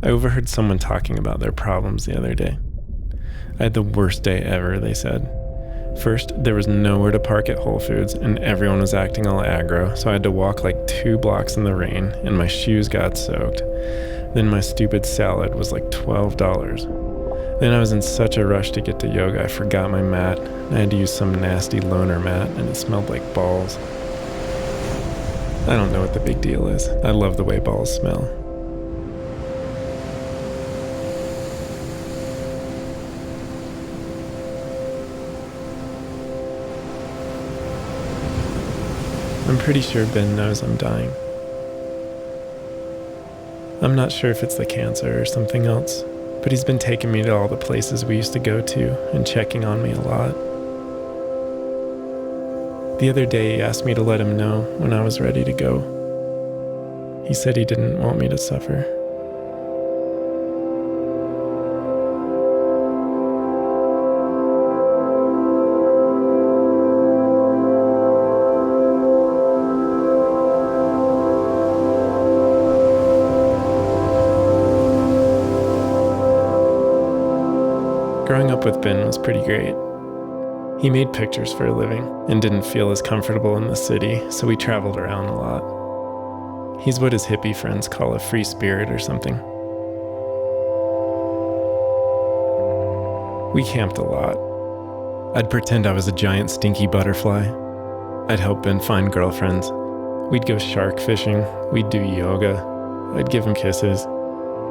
I overheard someone talking about their problems the other day. I had the worst day ever, they said. First, there was nowhere to park at Whole Foods, and everyone was acting all aggro, so I had to walk like 2 blocks in the rain, and my shoes got soaked. Then my stupid salad was like $12. Then I was in such a rush to get to yoga, I forgot my mat. I had to use some nasty loner mat, and it smelled like balls. I don't know what the big deal is. I love the way balls smell. I'm pretty sure Ben knows I'm dying. I'm not sure if it's the cancer or something else, but he's been taking me to all the places we used to go to and checking on me a lot. The other day he asked me to let him know when I was ready to go. He said he didn't want me to suffer. Growing up with Ben was pretty great. He made pictures for a living and didn't feel as comfortable in the city, so we traveled around a lot. He's what his hippie friends call a free spirit or something. We camped a lot. I'd pretend I was a giant stinky butterfly. I'd help Ben find girlfriends. We'd go shark fishing. We'd do yoga. I'd give him kisses.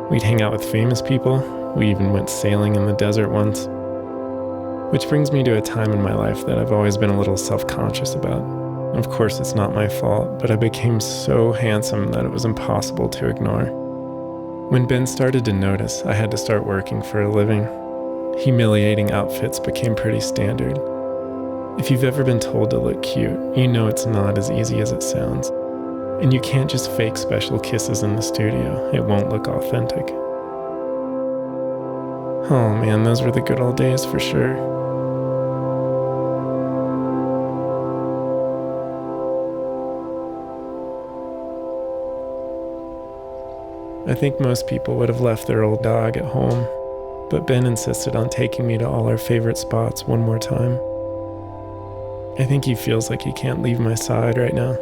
We'd hang out with famous people. We even went sailing in the desert once. Which brings me to a time in my life that I've always been a little self-conscious about. Of course, it's not my fault, but I became so handsome that it was impossible to ignore. When Ben started to notice, I had to start working for a living. Humiliating outfits became pretty standard. If you've ever been told to look cute, you know it's not as easy as it sounds. And you can't just fake special kisses in the studio. It won't look authentic. Oh man, those were the good old days for sure. I think most people would have left their old dog at home, but Ben insisted on taking me to all our favorite spots one more time. I think he feels like he can't leave my side right now.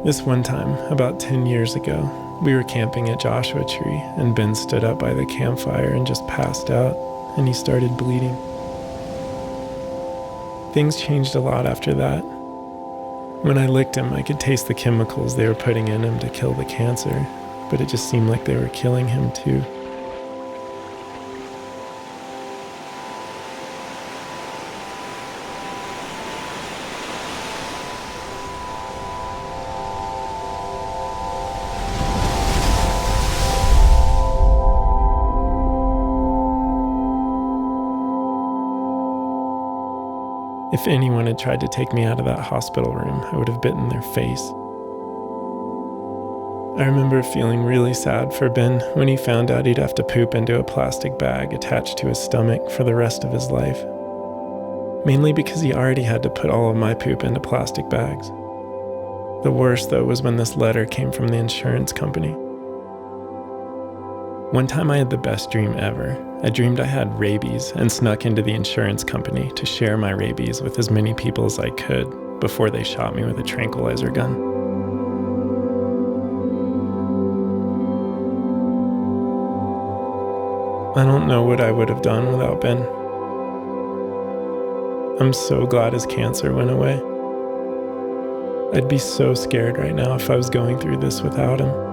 This one time, about 10 years ago, we were camping at Joshua Tree, and Ben stood up by the campfire and just passed out, and he started bleeding. Things changed a lot after that. When I licked him, I could taste the chemicals they were putting in him to kill the cancer, but it just seemed like they were killing him too. If anyone had tried to take me out of that hospital room, I would have bitten their face. I remember feeling really sad for Ben when he found out he'd have to poop into a plastic bag attached to his stomach for the rest of his life. Mainly because he already had to put all of my poop into plastic bags. The worst, though, was when this letter came from the insurance company. One time I had the best dream ever. I dreamed I had rabies and snuck into the insurance company to share my rabies with as many people as I could before they shot me with a tranquilizer gun. I don't know what I would have done without Ben. I'm so glad his cancer went away. I'd be so scared right now if I was going through this without him.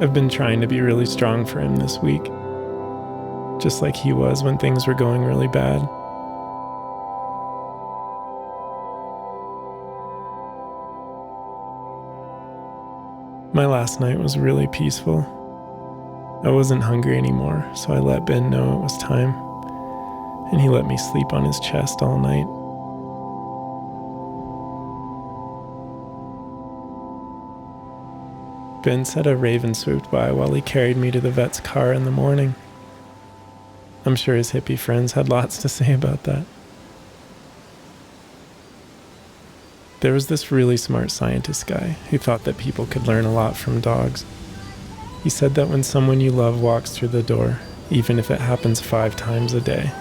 I've been trying to be really strong for him this week, just like he was when things were going really bad. My last night was really peaceful. I wasn't hungry anymore, so I let Ben know it was time, and he let me sleep on his chest all night. Ben said a raven swooped by while he carried me to the vet's car in the morning. I'm sure his hippie friends had lots to say about that. There was this really smart scientist guy who thought that people could learn a lot from dogs. He said that when someone you love walks through the door, even if it happens 5 times a day,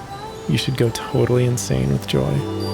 you should go totally insane with joy.